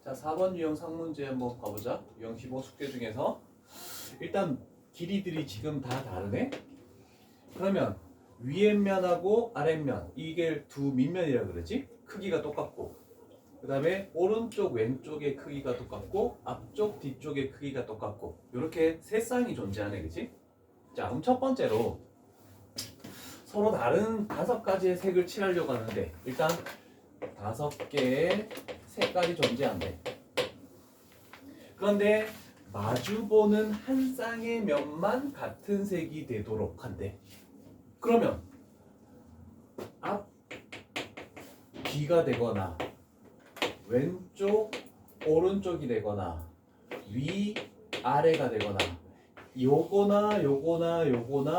자, 4번 유형 상문제 한번 봐보자. 유형 15 숙제 중에서 일단 길이들이 지금 다 다르네. 그러면 위에 면하고 아랫면 이게 두 밑면이라 그러지? 크기가 똑같고 그 다음에 오른쪽 왼쪽의 크기가 똑같고 앞쪽 뒤쪽의 크기가 똑같고 이렇게 세 쌍이 존재하네, 그치? 자, 그럼 첫 번째로 서로 다른 5가지의 색을 칠하려고 하는데 일단 5개의 색깔이 존재한대. 그런데 마주보는 한 쌍의 면만 같은 색이 되도록 한대. 그러면 앞 뒤가 되거나 왼쪽 오른쪽이 되거나 위 아래가 되거나 요거나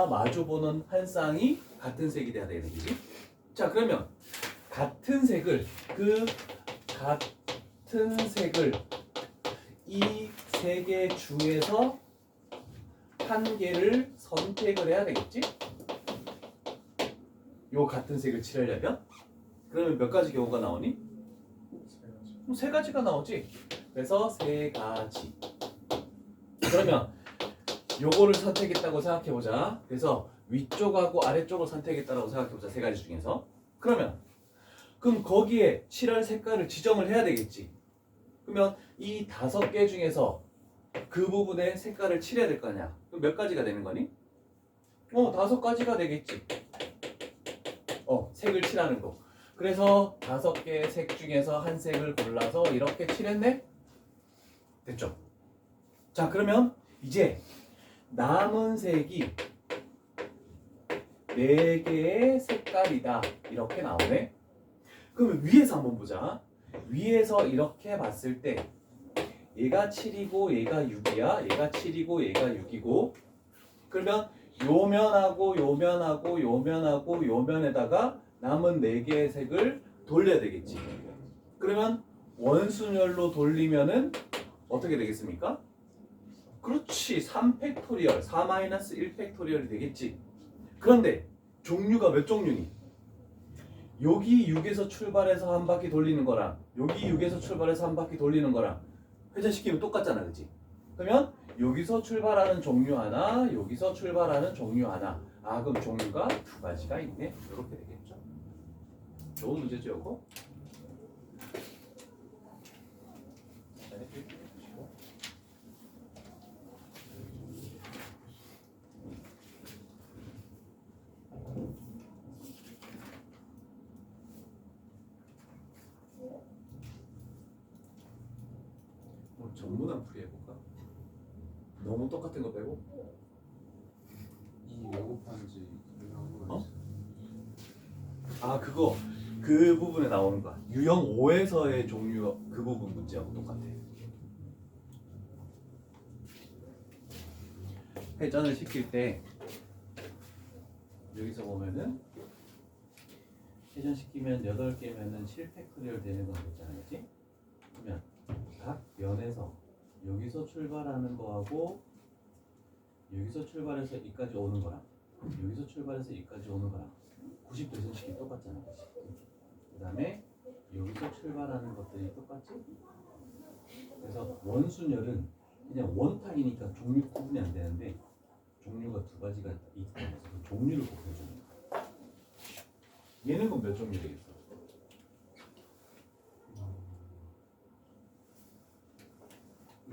마주보는 한 쌍이 같은 색이 돼야 되는 거지. 자, 그러면 같은 색을 이 세 개 중에서 한 개를 선택을 해야 되겠지? 요 같은 색을 칠하려면? 그러면 몇 가지 경우가 나오니? 세 가지가 나오지. 그래서 세 가지. 그러면 요거를 선택했다고 생각해보자. 그래서 위쪽하고 아래쪽을 선택했다고 생각해보자. 세 가지 중에서. 그럼 거기에 칠할 색깔을 지정을 해야 되겠지. 그러면 이 5개 중에서 그 부분에 색깔을 칠해야 될 거 아니야. 그럼 몇 가지가 되는 거니? 5가지가 되겠지. 색을 칠하는 거. 그래서 5개의 색 중에서 한 색을 골라서 이렇게 칠했네? 됐죠? 자, 그러면 이제 남은 색이 4개의 색깔이다. 이렇게 나오네. 그러면 위에서 한번 보자. 위에서 이렇게 봤을 때 얘가 7이고 얘가 6이야. 얘가 7이고 얘가 6이고 그러면 요 면하고 요 면하고 요 면하고 요 면에다가 남은 4개의 색을 돌려야 되겠지. 그러면 원순열로 돌리면은 어떻게 되겠습니까? 그렇지. 3팩토리얼 4-1 팩토리얼이 되겠지. 그런데 종류가 몇 종류니? 여기 6에서 출발해서 한 바퀴 돌리는 거랑 여기 6에서 출발해서 한 바퀴 돌리는 거랑 회전시키면 똑같잖아, 그치? 그러면 여기서 출발하는 종류 하나, 여기서 출발하는 종류 하나. 그럼 종류가 2가지가 있네. 이렇게 되겠죠. 좋은 문제죠, 이거? 전문한 풀이 해볼까? 너무 똑같은 거 빼고? 이 외국판지 그거 그 부분에 나오는 거야. 유형 5에서의 종류 그 부분 문제하고 똑같아. 회전을 시킬 때 여기서 보면은 회전시키면 8개면은 7팩토리얼 되는 건 있잖아, 그치? 그러면 각 면에서 여기서 출발하는 거하고 여기서 출발해서 이까지 오는 거랑 여기서 출발해서 이까지 오는 거랑 90도 회전시키기 똑같잖아, 그치? 그 다음에 여기서 출발하는 것들이 똑같지? 그래서 원순열은 그냥 원탁이니까 종류 구분이 안 되는데 종류가 2가지가 있다고 해서 그 종류를 꼭 해주는 거야. 얘는 그럼 몇 종류 되겠어?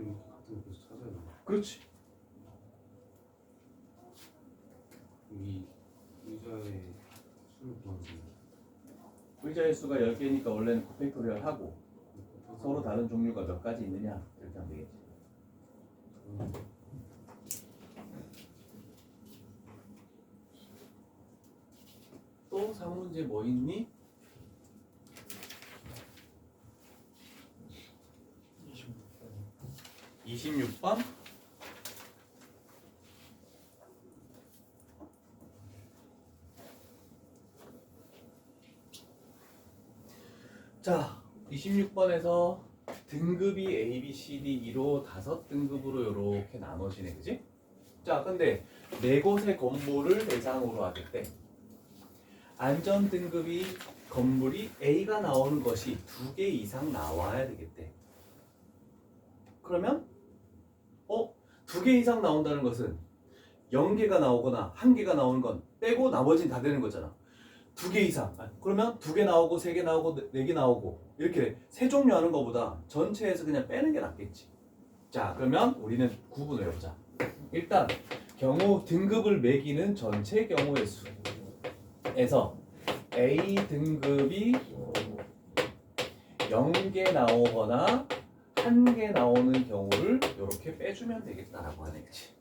같은 곳에서 찾아야 돼. 그렇지. 이 의자의 수를 구하는 의자의 수가 10개니까 원래는 9팩토리얼 하고 서로 다른 종류가 몇 가지 있느냐 이렇게 하면 되겠지. 또 상문제 뭐 있니? 26번. 자, 26번에서 등급이 A, B, C, D, 2로 5등급으로 이렇게 나눠지네, 그지? 자, 근데 4곳의 건물을 대상으로 하겠대. 안전 등급이 건물이 A가 나오는 것이 2개 이상 나와야 되겠대. 그러면 2개 이상 나온다는 것은 0개가 나오거나 1개가 나오는 건 빼고 나머지는 다 되는 거잖아. 2개 이상. 그러면 2개 나오고 3개 나오고 4개 나오고 이렇게 세 종류 하는 것보다 전체에서 그냥 빼는 게 낫겠지. 자, 그러면 우리는 구분을 해보자. 일단 경우 등급을 매기는 전체 경우의 수에서 A 등급이 0개 나오거나 1개 나오는 경우를 이렇게 빼주면 되겠다라고 하는 거지.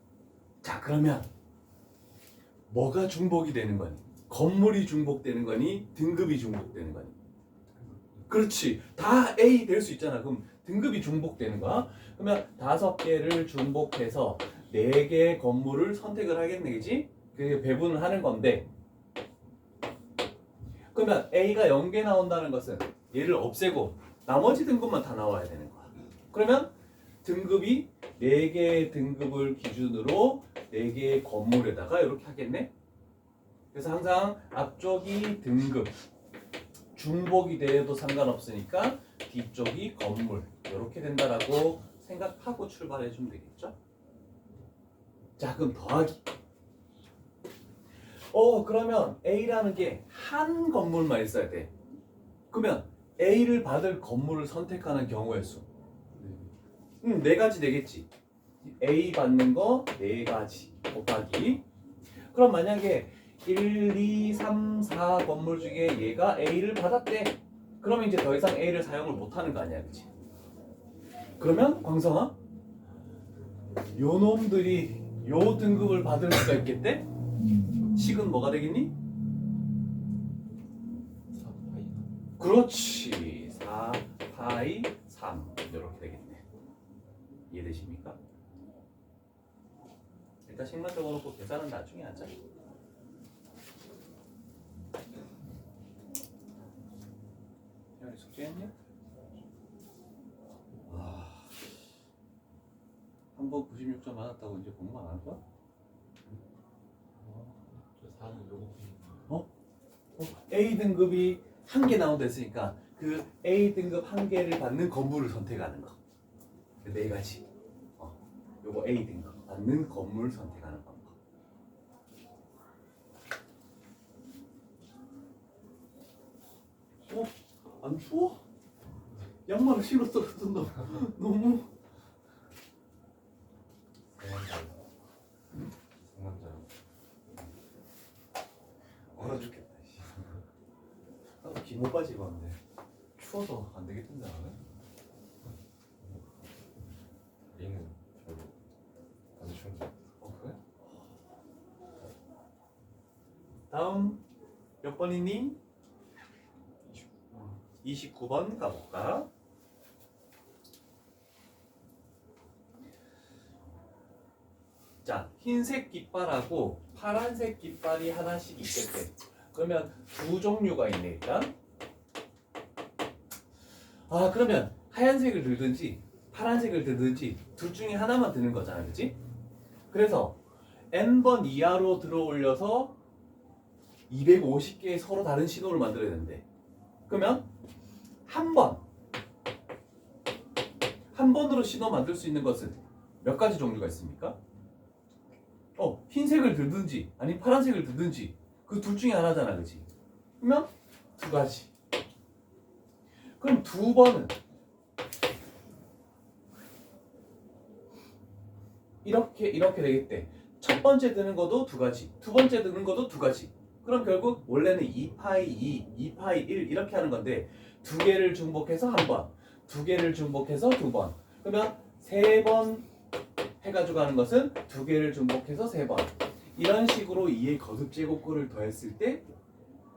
자, 그러면 뭐가 중복이 되는 거니? 건물이 중복되는 거니? 등급이 중복되는 거니? 그렇지. 다 A 될 수 있잖아. 그럼 등급이 중복되는 거야. 그러면 5개를 중복해서 4개의 건물을 선택을 하겠네, 그지? 그게 배분을 하는 건데, 그러면 A가 0개 나온다는 것은 얘를 없애고 나머지 등급만 다 나와야 되는 거야. 그러면 등급이 4개의 등급을 기준으로 4개의 건물에다가 이렇게 하겠네. 그래서 항상 앞쪽이 등급, 중복이 돼도 상관없으니까 뒤쪽이 건물 이렇게 된다라고 생각하고 출발해 주면 되겠죠. 자, 그럼 더하기. 그러면 A라는 게 한 건물만 있어야 돼. 그러면 A를 받을 건물을 선택하는 경우의 수. 4가지 되겠지. A 받는 거 4가지 곱하기. 그럼 만약에 1, 2, 3, 4 건물 중에 얘가 A를 받았대. 그러면 이제 더 이상 A를 사용을 못하는 거 아니야, 그치? 그러면 광성아, 요 놈들이 요 등급을 받을 수가 있겠대? 식은 뭐가 되겠니? 4파이. 그렇지. 4, 파이, 3 이렇게 되겠네. 이해되십니까? 일단 식만 적어놓고 계산은 나중에 하자. 야, 숙제했니? 한번 96점 받았다고 이제 공부 안 할 거야? 저 4는 요거. A 등급이 1개 나온다 했으니까 그 A 등급 1개를 받는 건물을 선택하는 거. 4가지. 요거 A 등급 받는 건물 선택하는 방법. 안 추워? 양말을 신었어도 너무 상남자요. 얼어 죽겠다. 나도 기모 바지 입었는데 추워서 안 되겠던데 나는. 얘는 별로 아주 좋은 거. 그래? 다음 몇 번이니? 29번 가볼까? 자, 흰색 깃발하고 파란색 깃발이 하나씩 있겠대. 그러면 2종류가 있네 일단. 그러면 하얀색을 들든지 파란색을 들든지 둘 중에 하나만 드는 거잖아, 그치? 그래서 n번 이하로 들어올려서 250개의 서로 다른 신호를 만들어야 되는데, 그러면 한 번으로 신호 만들 수 있는 것은 몇 가지 종류가 있습니까? 흰색을 들든지 아니면 파란색을 들든지 그 둘 중에 하나잖아, 그치? 그러면 2가지. 그럼 2번은 이렇게 되겠대. 첫 번째 드는 것도 2가지, 두 번째 드는 것도 2가지. 그럼 결국 원래는 2파이 2, 2파이 1 이렇게 하는 건데 2개를 중복해서 1번, 2개를 중복해서 2번. 그러면 3번 해가지고 하는 것은 2개를 중복해서 3번. 이런 식으로 2의 거듭 제곱꼴을 더했을 때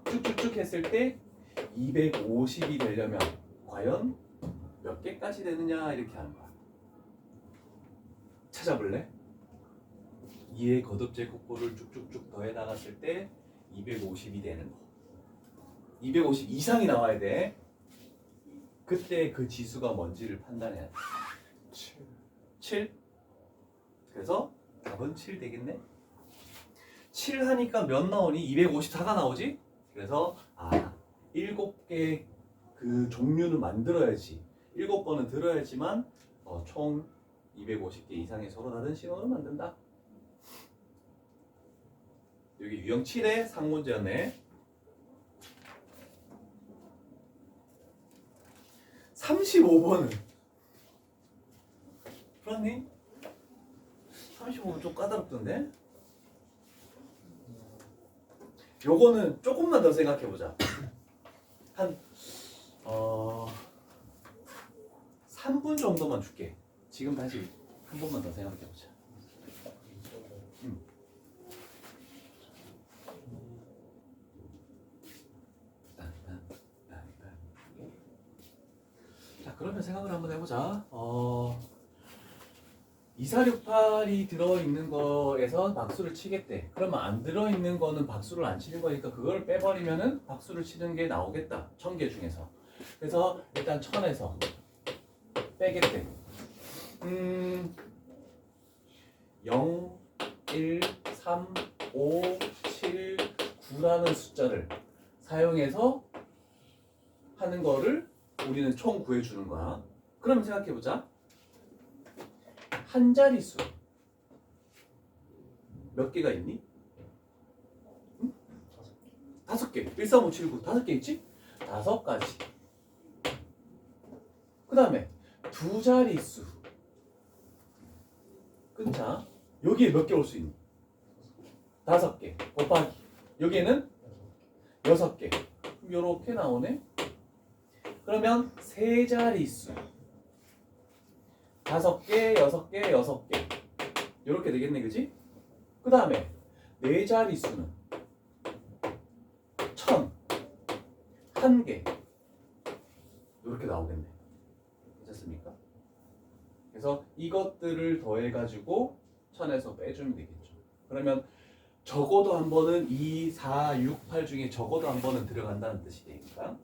쭉쭉쭉 했을 때 250이 되려면 과연 몇 개까지 되느냐 이렇게 하는 거야. 찾아볼래? 2의 거듭 제곱꼴을 쭉쭉쭉 더해 나갔을 때 250이 되는 거. 250 이상이 나와야 돼. 그때 그 지수가 뭔지를 판단해야 돼. 7. 그래서 답은 7 되겠네. 7 하니까 몇 나오니? 254가 나오지? 그래서 7개 그 종류는 만들어야지. 7번은 들어야지만 총 250개 이상의 서로 다른 신호를 만든다. 여기 유형 7의 상문제였네. 35번은 풀었니? 35번 좀 까다롭던데? 요거는 조금만 더 생각해보자. 한 3분 정도만 줄게. 지금 다시 한 번만 더 생각해보자. 자, 그러면 생각을 한번 해보자. 2468이 들어있는 거에서 박수를 치겠대. 그러면 안 들어있는 거는 박수를 안 치는 거니까 그걸 빼버리면은 박수를 치는 게 나오겠다. 1000개 중에서. 그래서 일단 1000에서 빼겠대. 0, 1, 3, 5, 7, 9라는 숫자를 사용해서 하는 거를 우리는 총 구해주는 거야. 그러면 생각해보자. 한 자릿수 몇 개가 있니? 응? 5개. 1, 3, 5, 7, 9 5개 있지? 5가지. 그 다음에 두 자릿수 끊자. 여기에 몇 개 올 수 있니? 5개 곱하기 여기에는 6개. 요렇게 나오네. 그러면 세 자릿수 5개, 6개, 6개 요렇게 되겠네, 그지? 그 다음에 네 자릿수는 1000 1개 요렇게 나오겠네. 괜찮습니까? 그래서 이것들을 더해가지고 1000에서 빼주면 되겠죠. 그러면 적어도 한 번은 2, 4, 6, 8 중에 적어도 한 번은 들어간다는 뜻이 되니까.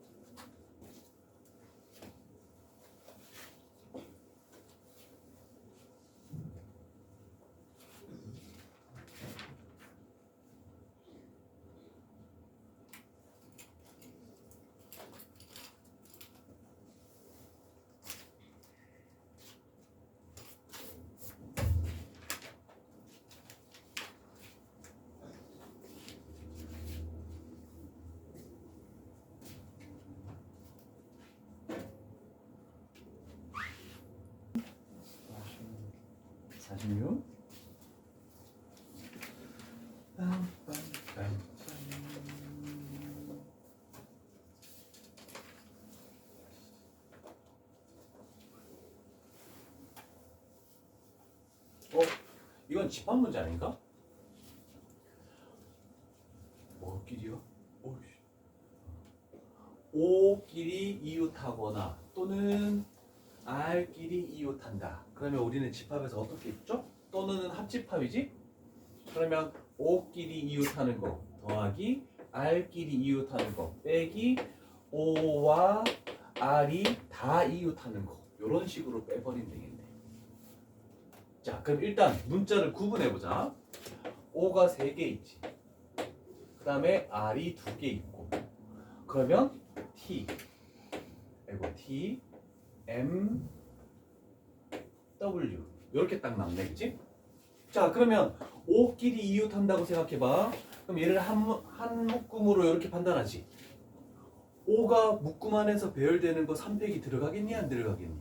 이건 집합 문제 아닌가? 뭐끼리요? O끼리 이웃하거나 또는 R끼리 이웃한다. 그러면 우리는 집합에서 어떻게 했죠? 또는 합집합이지? 그러면 O끼리 이웃하는 거 더하기 R끼리 이웃하는 거 빼기 O와 R이 다 이웃하는 거 이런 식으로 빼버리면 되겠네. 자, 그럼 일단 문자를 구분해보자. O가 3개 있지. 그 다음에 R이 2개 있고. 그러면 T, M, W 이렇게 딱 남네, 그치? 자, 그러면 O끼리 이웃한다고 생각해봐. 그럼 얘를 한 묶음으로 이렇게 판단하지. O가 묶음 안에서 배열되는 거 3팩이 들어가겠니? 안 들어가겠니?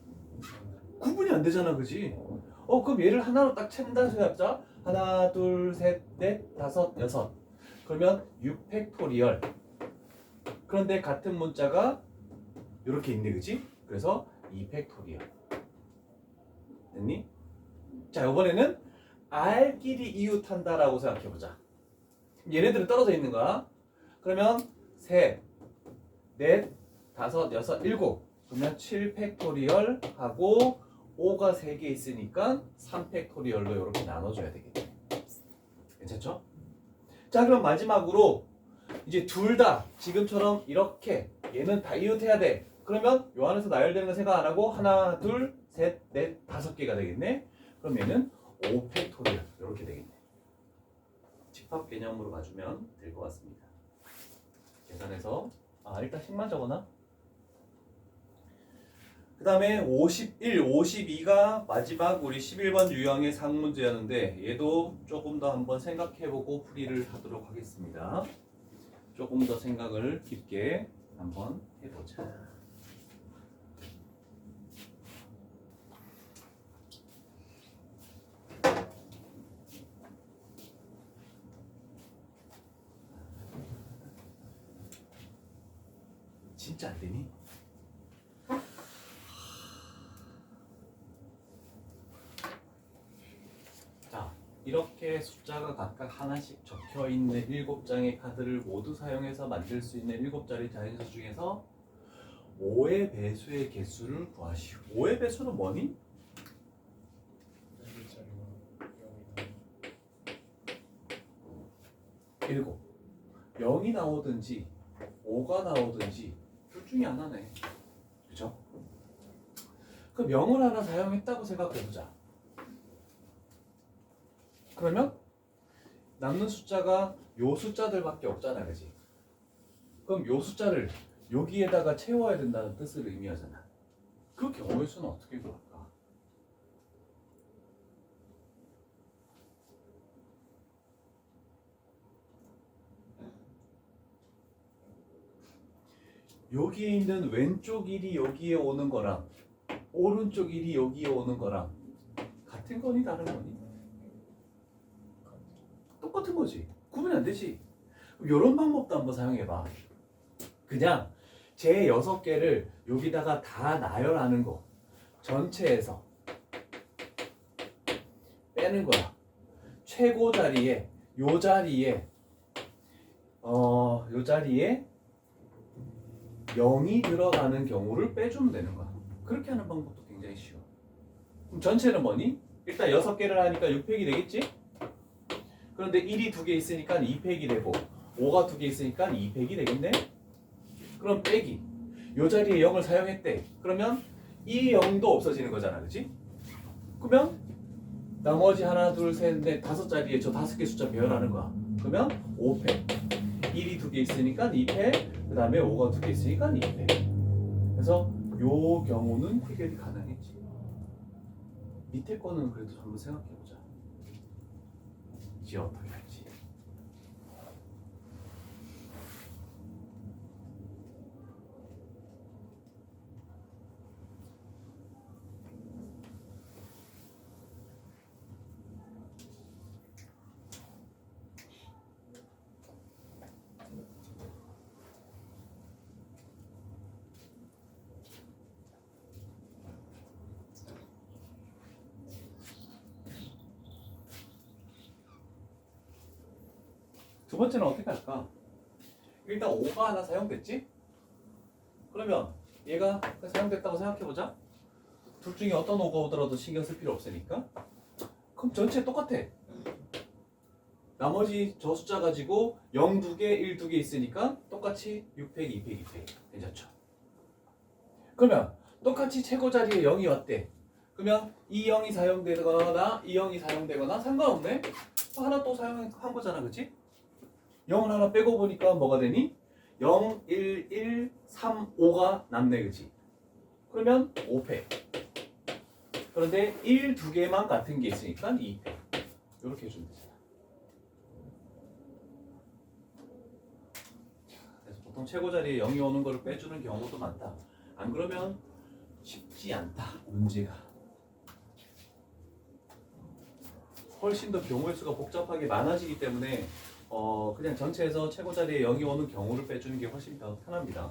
구분이 안 되잖아, 그지? 그럼 얘를 하나로 딱 챈다 생각하자. 하나, 둘, 셋, 넷, 다섯, 여섯. 그러면 6팩토리얼. 그런데 같은 문자가 이렇게 있네, 그지? 그래서 2팩토리얼. 됐니? 자, 이번에는 R끼리 이웃한다라고 생각해보자. 얘네들은 떨어져 있는 거야. 그러면 셋, 넷, 다섯, 여섯, 일곱. 그러면 7팩토리얼 하고 5가 3개 있으니까 3팩토리얼로 이렇게 나눠줘야 되겠네. 괜찮죠? 자, 그럼 마지막으로 이제 둘 다 지금처럼 이렇게 얘는 다 이웃해야 돼. 그러면 요 안에서 나열되는 거 생각 안 하고 하나, 둘, 셋, 넷, 5개가 되겠네. 그럼 얘는 5팩토리얼 이렇게 되겠네. 집합 개념으로 봐주면 될 것 같습니다. 계산해서 일단 10만 적어놔. 그 다음에 51, 52가 마지막 우리 11번 유형의 상문제였는데 얘도 조금 더 한번 생각해보고 풀이를 하도록 하겠습니다. 조금 더 생각을 깊게 한번 해보자. 진짜 안 되니? 자, 이렇게 숫자가 각각 하나씩 적혀 있는 7장의 카드를 모두 사용해서 만들 수 있는 7자리 자연수 중에서 5의 배수의 개수를 구하시오. 5의 배수는 뭐니? 7. 0이 나오든지 5가 나오든지 둘 중에 하나네. 그죠? 그럼 0을 하나 사용했다고 생각해보자. 그러면 남는 숫자가 요 숫자들밖에 없잖아, 그지? 그럼 요 숫자를 여기에다가 채워야 된다는 뜻을 의미하잖아. 그 경우의 수는 어떻게 구할까? 여기에 있는 왼쪽 1이 여기에 오는 거랑 오른쪽 1이 여기에 오는 거랑 같은 거니 다른 거니? 똑같은 거지. 구분이 안 되지. 이런 방법도 한번 사용해봐. 그냥 제 6개를 여기다가 다 나열하는 거. 전체에서 빼는 거야. 최고 자리에 요 자리에 요 자리에 0이 들어가는 경우를 빼주면 되는 거야. 그렇게 하는 방법도 굉장히 쉬워. 그럼 전체는 뭐니? 일단 6개를 하니까 6팩이 되겠지? 그런데 1이 2개 있으니까 2팩이 되고 5가 2개 있으니까 2팩이 되겠네? 그럼 빼기. 요 자리에 0을 사용했대. 그러면 이 0도 없어지는 거잖아. 그치? 그러면 나머지 하나, 둘, 셋, 넷, 5자리에 저 5개 숫자 배열하는 거야. 그러면 5팩. 1이 2개 있으니까 2팩. 그 다음에 5가 2개 있으니까 2팩. 그래서 요 경우는 해결이 가능했지. 밑에 거는 그래도 한번 생각해보자. 이제 어떻게 할지. 두 번째는 어떻게 할까? 일단 5가 하나 사용됐지? 그러면 얘가 사용됐다고 생각해보자. 둘 중에 어떤 5가 오더라도 신경 쓸 필요 없으니까. 그럼 전체 똑같아. 나머지 저 숫자 가지고 0 2개, 1 2개 있으니까 똑같이 6팩, 2팩, 2팩. 괜찮죠? 그러면 똑같이 최고 자리에 0이 왔대. 그러면 이 0이 사용되거나 이 0이 사용되거나 상관없네? 하나 또 사용한 거잖아, 그치? 0을 하나 빼고 보니까 뭐가 되니? 0, 1, 1, 3, 5가 남네, 그치? 그러면 5팩. 그런데 1, 2개만 같은 게 있으니까 2팩. 이렇게 해주면 되잖아. 그래서 보통 최고 자리에 0이 오는 거를 빼주는 경우도 많다. 안 그러면 쉽지 않다, 문제가. 훨씬 더 경우의 수가 복잡하게 많아지기 때문에 그냥 전체에서 최고 자리에 0이 오는 경우를 빼주는 게 훨씬 더 편합니다.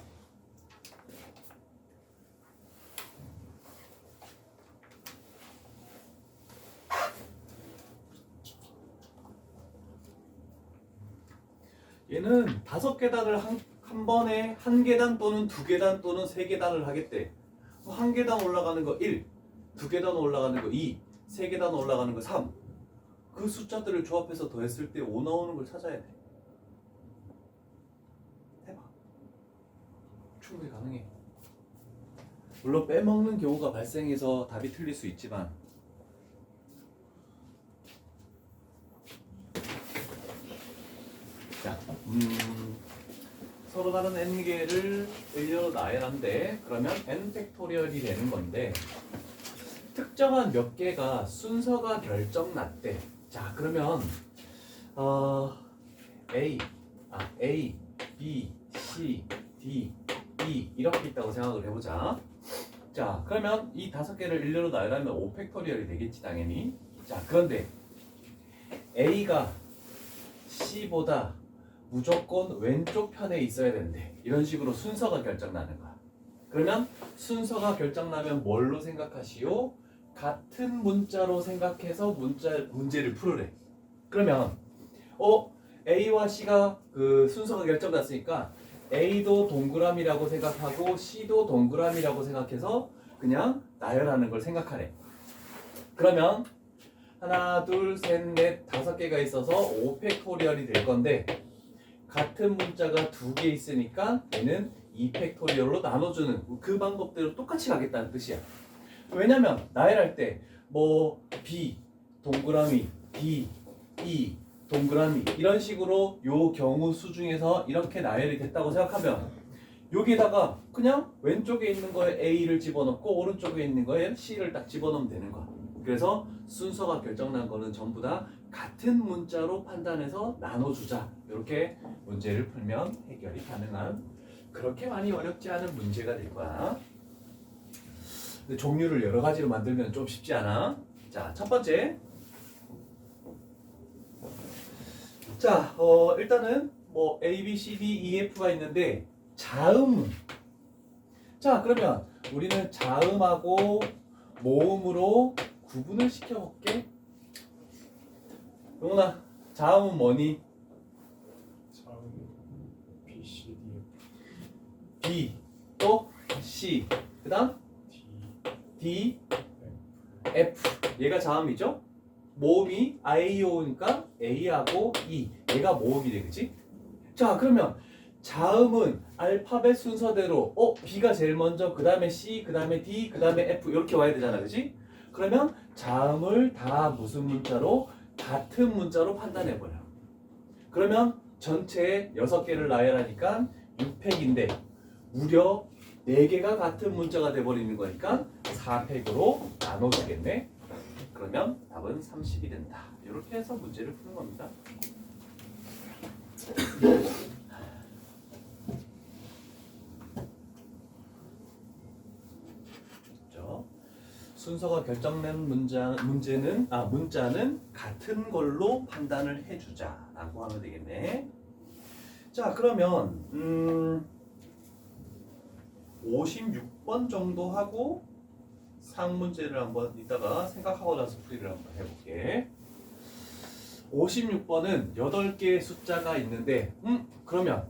얘는 5계단을 한 번에 한 계단 또는 2계단 또는 3계단을 하겠대. 한 계단 올라가는 거 1, 2계단 올라가는 거 2, 3계단 올라가는 거 3. 그 숫자들을 조합해서 더했을 때 5 나오는 걸 찾아야 돼. 해봐. 충분히 가능해. 물론 빼먹는 경우가 발생해서 답이 틀릴 수 있지만 자, 서로 다른 n개를 일렬로 나열한데 그러면 n 팩토리얼이 되는 건데 특정한 몇 개가 순서가 결정났대. 자 그러면 A, B, C, D, E 이렇게 있다고 생각을 해보자. 자 그러면 이 5개를 일렬로 나열하면 5팩토리얼이 되겠지 당연히. 자 그런데 A가 C보다 무조건 왼쪽 편에 있어야 된대. 이런 식으로 순서가 결정나는 거야. 그러면 순서가 결정나면 뭘로 생각하시오? 같은 문자로 생각해서 문제를 풀으래. 그러면 A와 C가 그 순서가 결정났으니까 A도 동그라미라고 생각하고 C도 동그라미라고 생각해서 그냥 나열하는 걸 생각하래. 그러면 하나, 둘, 셋, 넷, 5개가 있어서 5팩토리얼이 될 건데 같은 문자가 2개 있으니까 얘는 2팩토리얼로 나눠주는 그 방법대로 똑같이 가겠다는 뜻이야. 왜냐면 나열할 때 뭐 B 동그라미, D, E 동그라미 이런 식으로 요 경우 수 중에서 이렇게 나열이 됐다고 생각하면 여기에다가 그냥 왼쪽에 있는 거에 A를 집어넣고 오른쪽에 있는 거에 C를 딱 집어넣으면 되는 거야. 그래서 순서가 결정난 거는 전부 다 같은 문자로 판단해서 나눠주자. 이렇게 문제를 풀면 해결이 가능한 그렇게 많이 어렵지 않은 문제가 될 거야. 근데 종류를 여러 가지로 만들면 좀 쉽지 않아? 자, 첫 번째. 자, 일단은 뭐 A, B, C, D, E, F가 있는데 자음. 자, 그러면 우리는 자음하고 모음으로 구분을 시켜볼게. 용훈아, 자음은 뭐니? 자음 B, C, D, B, 또 C, 그 다음 D, F. 얘가 자음이죠? 모음이 IO니까 A하고 E. 얘가 모음이래, 그치? 자, 그러면 자음은 알파벳 순서대로 B가 제일 먼저, 그 다음에 C, 그 다음에 D, 그 다음에 F 이렇게 와야 되잖아, 그치? 그러면 자음을 다 무슨 문자로? 같은 문자로 판단해버려. 그러면 전체 6개를 나열하니까 6팩인데 무려 4개가 같은 문자가 돼버리는 거니까 4팩으로 나눠주겠네. 그러면 답은 30이 된다. 이렇게 해서 문제를 푸는 겁니다. 순서가 결정된 문자는 같은 걸로 판단을 해주자라고 하면 되겠네. 자 그러면 56번 정도 하고 상문제를 한번 이따가 생각하고 나서 풀이를 한번 해볼게. 56번은 8개의 숫자가 있는데 그러면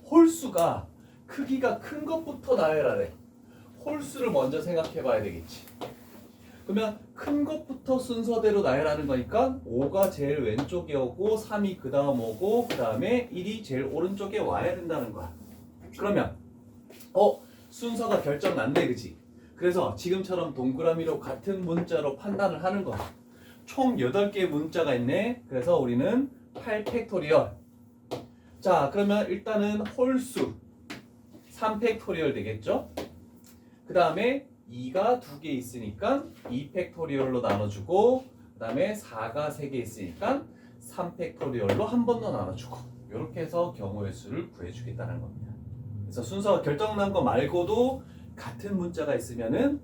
홀수가 크기가 큰 것부터 나열하래. 홀수를 먼저 생각해 봐야 되겠지. 그러면 큰 것부터 순서대로 나열하는 거니까 5가 제일 왼쪽에 오고 3이 그 다음 오고 그 다음에 1이 제일 오른쪽에 와야 된다는 거야. 그러면 순서가 결정났네, 그치? 그래서 지금처럼 동그라미로 같은 문자로 판단을 하는 거야. 총 8개의 문자가 있네. 그래서 우리는 8팩토리얼. 자 그러면 일단은 홀수 3팩토리얼 되겠죠? 그 다음에 2가 2개 있으니까 2팩토리얼로 나눠주고 그 다음에 4가 3개 있으니까 3팩토리얼로 한 번 더 나눠주고 이렇게 해서 경우의 수를 구해주겠다는 겁니다. 그래서 순서가 결정난 거 말고도 같은 문자가 있으면은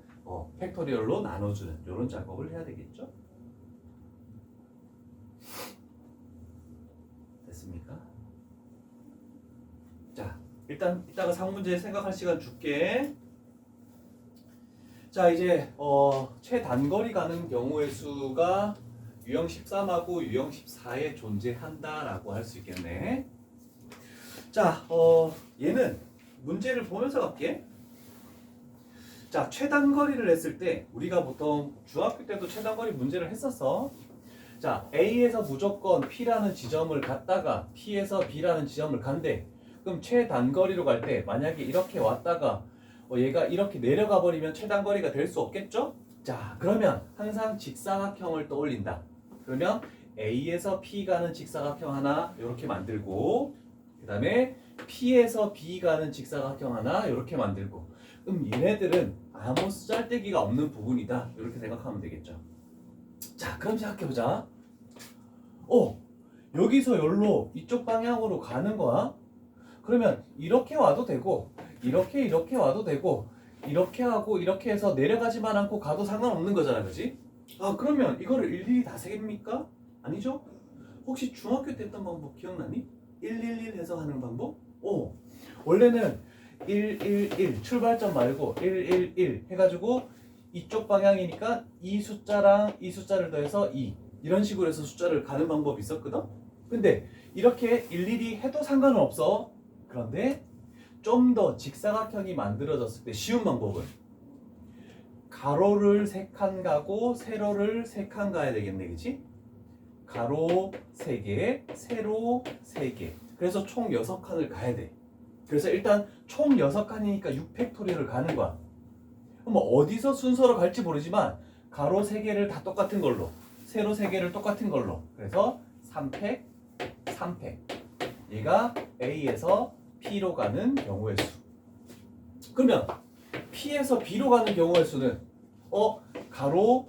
팩토리얼로 나눠주는 이런 작업을 해야 되겠죠? 됐습니까? 자 일단 이따가 상문제 생각할 시간 줄게. 자 이제 최단거리 가는 경우의 수가 유형 13하고 유형 14에 존재한다라고 할 수 있겠네. 자 얘는 문제를 보면서 갈게. 자 최단거리를 했을 때 우리가 보통 중학교 때도 최단거리 문제를 했었어. 자 A에서 무조건 P라는 지점을 갔다가 P에서 B라는 지점을 간대. 그럼 최단거리로 갈 때 만약에 이렇게 왔다가 얘가 이렇게 내려가 버리면 최단거리가 될 수 없겠죠? 자 그러면 항상 직사각형을 떠올린다. 그러면 A에서 P 가는 직사각형 하나 이렇게 만들고 그 다음에 P에서 B 가는 직사각형 하나 이렇게 만들고 얘네들은 아무 쓰잘데기가 없는 부분이다 이렇게 생각하면 되겠죠. 자 그럼 시작해보자. 여기서 여기로 이쪽 방향으로 가는 거야. 그러면 이렇게 와도 되고 이렇게 와도 되고 이렇게 하고 이렇게 해서 내려가지만 않고 가도 상관없는 거잖아, 그지? 그러면 이거를 일일이 다 세깁니까? 아니죠? 혹시 중학교 때 했던 방법 기억나니? 111 해서 하는 방법? 원래는 111 출발점 말고 111 해가지고 이쪽 방향이니까 이 숫자랑 이 숫자를 더해서 2 이런 식으로 해서 숫자를 가는 방법이 있었거든? 근데 이렇게 일일이 해도 상관은 없어. 그런데 좀 더 직사각형이 만들어졌을 때 쉬운 방법은 가로를 3칸 가고 세로를 3칸 가야 되겠네, 그치? 가로 3개, 세로 3개. 그래서 총 6칸을 가야 돼. 그래서 일단 총 6칸이니까 6팩토리얼을 가는 거야. 그럼 어디서 순서로 갈지 모르지만 가로 3개를 다 똑같은 걸로, 세로 3개를 똑같은 걸로. 그래서 3팩, 3팩. 얘가 A에서 P로 가는 경우의 수. 그러면 P에서 B로 가는 경우의 수는 가로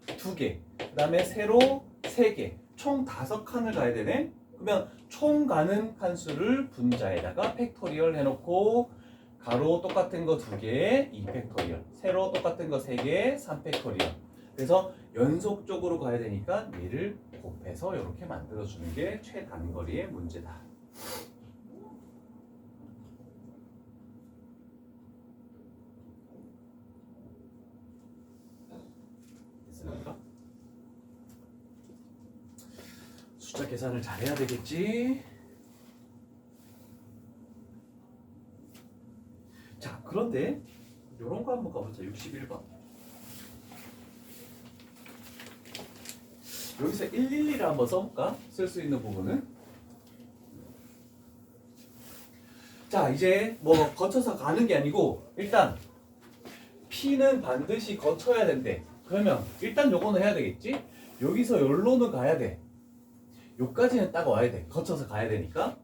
2개, 그 다음에 세로 3개, 총 5칸을 가야 되네. 그러면 총 가는 칸수를 분자에다가 팩토리얼 해놓고 가로 똑같은 거 2개, 2팩토리얼, 세로 똑같은 거 3개, 3팩토리얼. 그래서 연속적으로 가야 되니까 얘를 곱해서 이렇게 만들어주는 게 최단거리의 문제다. 됐습니까? 숫자 계산을 잘해야 되겠지? 자, 그런데 이런 거 한번 가보자. 61번. 여기서 111을 한번 써볼까? 쓸 수 있는 부분은. 자, 이제 뭐 거쳐서 가는 게 아니고 일단 P는 반드시 거쳐야 된대. 그러면 일단 요거는 해야 되겠지? 여기서 여기로는 가야 돼. 요까지는 딱 와야 돼. 거쳐서 가야 되니까.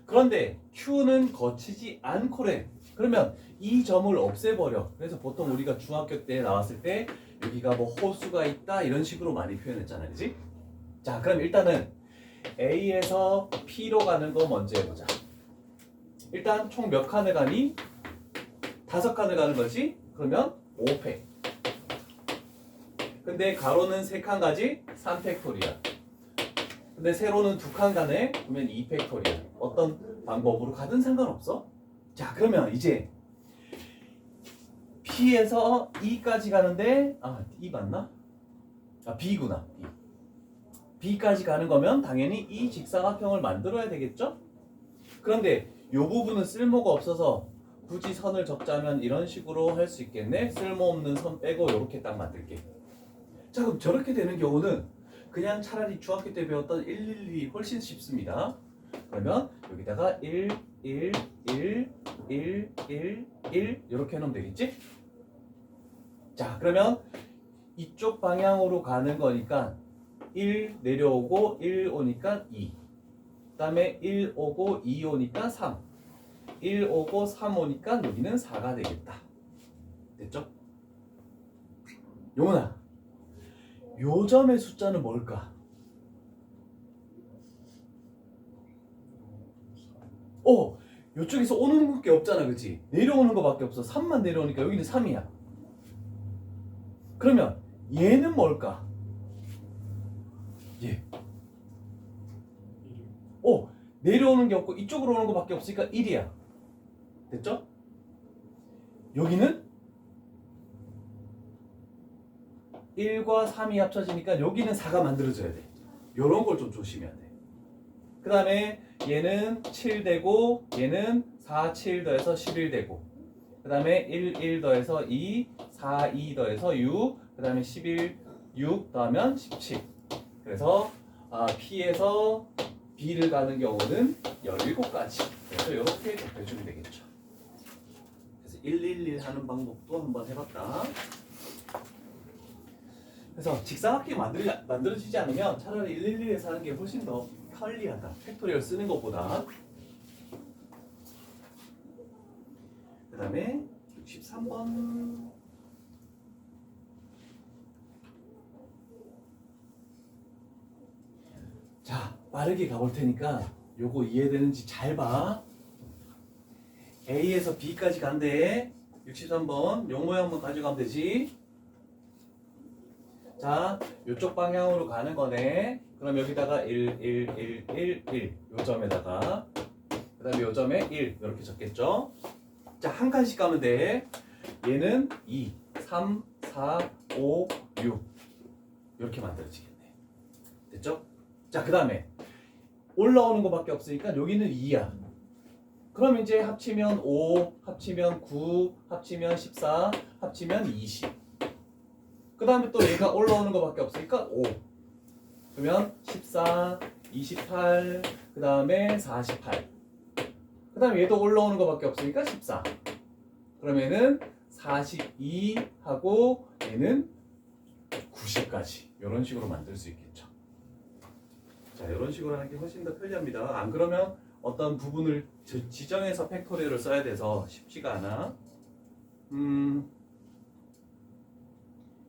그런데 Q는 거치지 않고래. 그러면 이 점을 없애버려. 그래서 보통 우리가 중학교 때 나왔을 때 여기가 뭐 호수가 있다 이런 식으로 많이 표현했잖아, 그지? 자, 그럼 일단은 A에서 P로 가는 거 먼저 해보자. 일단 총 몇 칸을 가니? 5칸을 가는 거지? 그러면 5팩. 근데 가로는 3칸 가지? 3팩토리얼. 근데 세로는 2칸 가네? 그러면 2팩토리얼. 어떤 방법으로 가든 상관없어. 자, 그러면 이제 P에서 E까지 가는데 E 맞나? B구나. B까지 가는 거면 당연히 이 직사각형을 만들어야 되겠죠? 그런데 이 부분은 쓸모가 없어서 굳이 선을 적자면 이런 식으로 할 수 있겠네. 쓸모없는 선 빼고 이렇게 딱 만들게. 자, 그럼 저렇게 되는 경우는 그냥 차라리 중학교 때 배웠던 112 훨씬 쉽습니다. 그러면 여기다가 1, 1, 1, 1, 1, 1 이렇게 해놓으면 되겠지? 자, 그러면 이쪽 방향으로 가는 거니까 1 내려오고 1 오니까 2. 그 다음에 1 오고 2 오니까 3. 1 오고 3 오니까 여기는 4가 되겠다. 됐죠? 용훈아, 요 점의 숫자는 뭘까? 요쪽에서 오는 게 없잖아, 그치? 내려오는 거밖에 없어. 3만 내려오니까 여기는 3이야. 그러면 얘는 뭘까? 얘. 내려오는 게 없고 이쪽으로 오는 거밖에 없으니까 1이야. 됐죠? 여기는 1과 3이 합쳐지니까 여기는 4가 만들어져야 돼. 요런 걸 좀 조심해야 돼. 그 다음에 얘는 7 되고 얘는 4, 7 더해서 11 되고 그 다음에 1, 1 더해서 2, 4, 2 더해서 6 그 다음에 11, 6 더하면 17. 그래서 P에서 B를 가는 경우는 17가지. 그래서 이렇게 곱해주면 되겠죠. 그래서 111 하는 방법도 한번 해봤다. 그래서 직사각형이 만들어지지 않으면 차라리 111에서 하는 게 훨씬 더 편리하다. 팩토리얼 쓰는 것보다. 그 다음에 63번. 자, 빠르게 가볼 테니까 요거 이해되는지 잘 봐. A에서 B까지 간대. 63번. 요 모양만 가져가면 되지. 자, 요쪽 방향으로 가는 거네. 그럼 여기다가 1, 1, 1, 1, 1. 요 점에다가. 그 다음에 요 점에 1. 이렇게 적겠죠? 자, 한 칸씩 가면 돼. 얘는 2, 3, 4, 5, 6. 이렇게 만들어지겠네. 됐죠? 자, 그 다음에 올라오는 거밖에 없으니까 여기는 2야. 그럼 이제 합치면 5, 합치면 9, 합치면 14, 합치면 20. 그 다음에 또 얘가 올라오는 거밖에 없으니까 5. 그러면 14, 28, 그 다음에 48. 그 다음에 얘도 올라오는 거밖에 없으니까 14. 그러면은 42하고 얘는 90까지. 이런 식으로 만들 수 있겠죠. 자, 이런 식으로 하는 게 훨씬 더 편리합니다. 안 그러면 어떤 부분을 지정해서 팩토리얼을 써야 돼서 쉽지가 않아.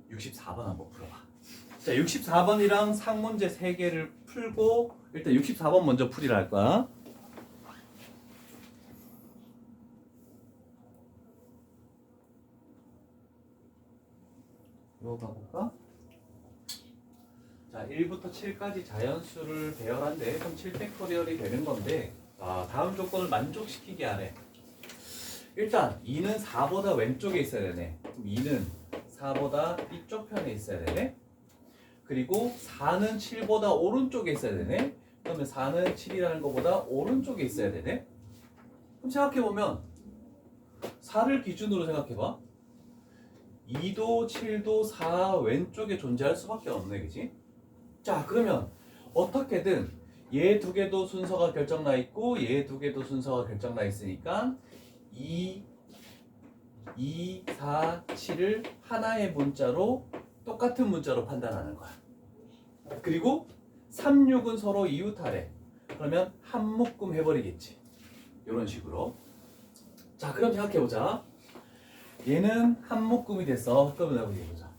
64번 한번 풀어봐. 자, 64번이랑 상문제 3개를 풀고 일단 64번 먼저 풀이라 할 거야. 이거 가볼까? 자, 1부터 7까지 자연수를 배열한데 그럼 7팩토리얼이 되는 건데 다음 조건을 만족시키게 하래. 일단 2는 4보다 왼쪽에 있어야 되네. 그럼 2는 4보다 이쪽 편에 있어야 되네. 그리고 4는 7보다 오른쪽에 있어야 되네. 그러면 4는 7이라는 것보다 오른쪽에 있어야 되네. 그럼 생각해보면 4를 기준으로 생각해봐. 2도 7도 4 왼쪽에 존재할 수밖에 없네, 그치? 자, 그러면 어떻게든 얘 두 개도 순서가 결정나 있고 얘 두 개도 순서가 결정나 있으니까 2, 4, 7을 하나의 문자로 똑같은 문자로 판단하는 거야. 그리고 3, 6은 서로 이웃하래. 그러면 한 묶음 해버리겠지. 이런 식으로. 자, 그럼 생각해보자. 얘는 한 묶음이 됐어. 그러면 나보고 해보자.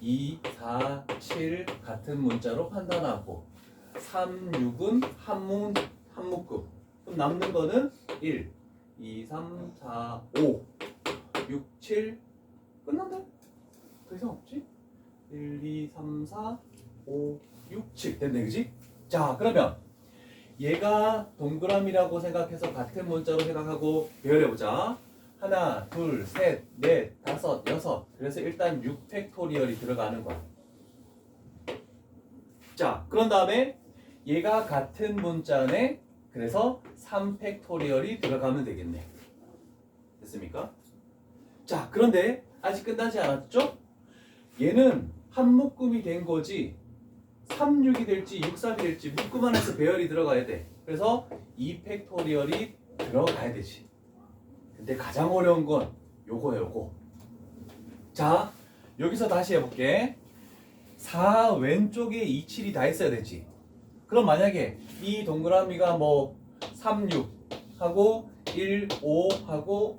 2, 4, 7 같은 문자로 판단하고 3, 6은 한 묶음. 그럼 남는 거는 1, 2, 3, 4, 5, 6, 7 끝난다. 더 이상 없지? 1, 2, 3, 4, 5, 6, 7 됐네, 그지? 자, 그러면 얘가 동그라미라고 생각해서 같은 문자로 생각하고 배열해보자. 하나, 둘, 셋, 넷, 다섯, 여섯. 그래서 일단 6팩토리얼이 들어가는 거야. 자, 그런 다음에 얘가 같은 문자네. 그래서 3팩토리얼이 들어가면 되겠네. 됐습니까? 자, 그런데 아직 끝나지 않았죠? 얘는 한 묶음이 된 거지 3, 6이 될지 6, 3이 될지 묶음 안에서 배열이 들어가야 돼. 그래서 2팩토리얼이 들어가야 되지. 근데 가장 어려운 건 요거야, 요거. 자, 여기서 다시 해볼게. 4 왼쪽에 2, 7이 다 있어야 되지. 그럼 만약에 이 동그라미가 뭐 3, 6 하고 1, 5 하고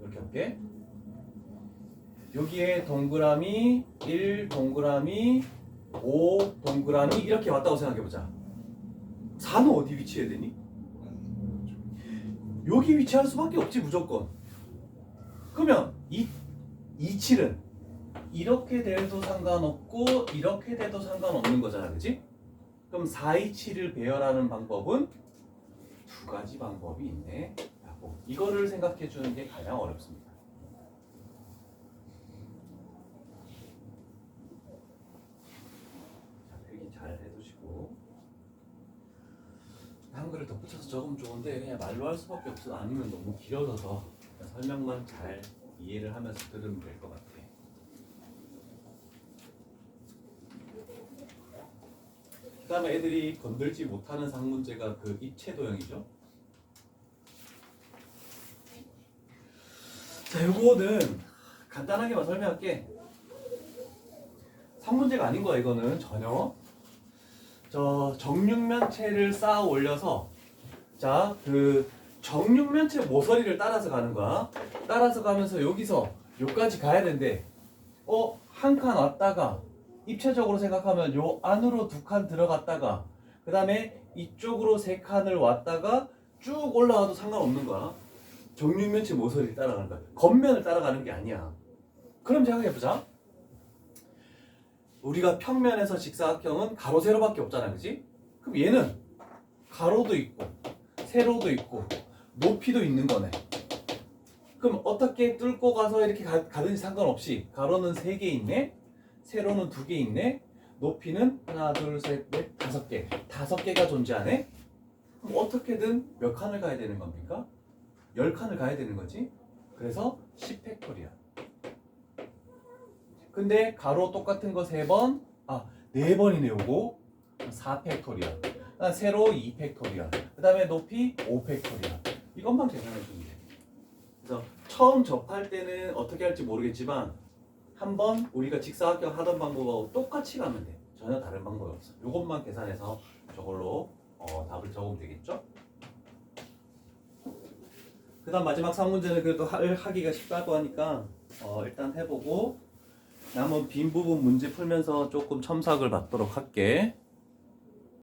이렇게 할게. 여기에 동그라미 1, 동그라미 5, 동그라미 이렇게 왔다고 생각해보자. 4는 어디 위치해야 되니? 여기 위치할 수밖에 없지, 무조건. 그러면 2, 7은 이렇게 돼도 상관없고 이렇게 돼도 상관없는 거잖아, 그치? 그럼 4, 2, 7을 배열하는 방법은 두 가지 방법이 있네 라고. 이거를 생각해 주는 게 가장 어렵습니다. 자, 필기 잘 해두시고 한글을 덧붙여서 적으면 좋은데 그냥 말로 할 수밖에 없어. 아니면 너무 길어져서 설명만 잘 이해를 하면서 들으면 될 것 같아. 그 다음에 애들이 건들지 못하는 상문제가 그 입체 도형이죠. 자, 요거는 간단하게만 설명할게. 상문제가 아닌 거야, 이거는 전혀. 저 정육면체를 쌓아 올려서 자, 그 정육면체 모서리를 따라서 가는 거야. 따라서 가면서 여기서 여기까지 가야 되는데 한 칸 왔다가 입체적으로 생각하면 요 안으로 2칸 들어갔다가 그 다음에 이쪽으로 3칸을 왔다가 쭉 올라와도 상관없는 거야. 정육면체 모서리를 따라가는 거야. 겉면을 따라가는 게 아니야. 그럼 생각해보자. 우리가 평면에서 직사각형은 가로 세로밖에 없잖아, 그지? 그럼 얘는 가로도 있고 세로도 있고 높이도 있는 거네. 그럼 어떻게 뚫고 가서 이렇게 가든지 상관없이 가로는 3개 있네, 세로는 2개 있네, 높이는 하나, 둘, 셋, 넷, 5개, 5개가 존재하네. 그럼 어떻게든 몇 칸을 가야 되는 겁니까? 10칸을 가야 되는 거지. 그래서 10팩토리얼. 근데 가로 똑같은 거 3번, 4번이네 요거. 4팩토리얼. 세로 2팩토리얼. 그 다음에 높이 5팩토리얼. 이것만 계산해 주면 돼. 그래서 처음 접할 때는 어떻게 할지 모르겠지만 한번 우리가 직사각형 하던 방법하고 똑같이 가면 돼. 전혀 다른 방법이 없어. 요것만 계산해서 저걸로 답을 적으면 되겠죠? 그 다음 마지막 3문제는 그래도 하기가 쉽다고 하니까 일단 해보고 남은 빈 부분 문제 풀면서 조금 첨삭을 받도록 할게.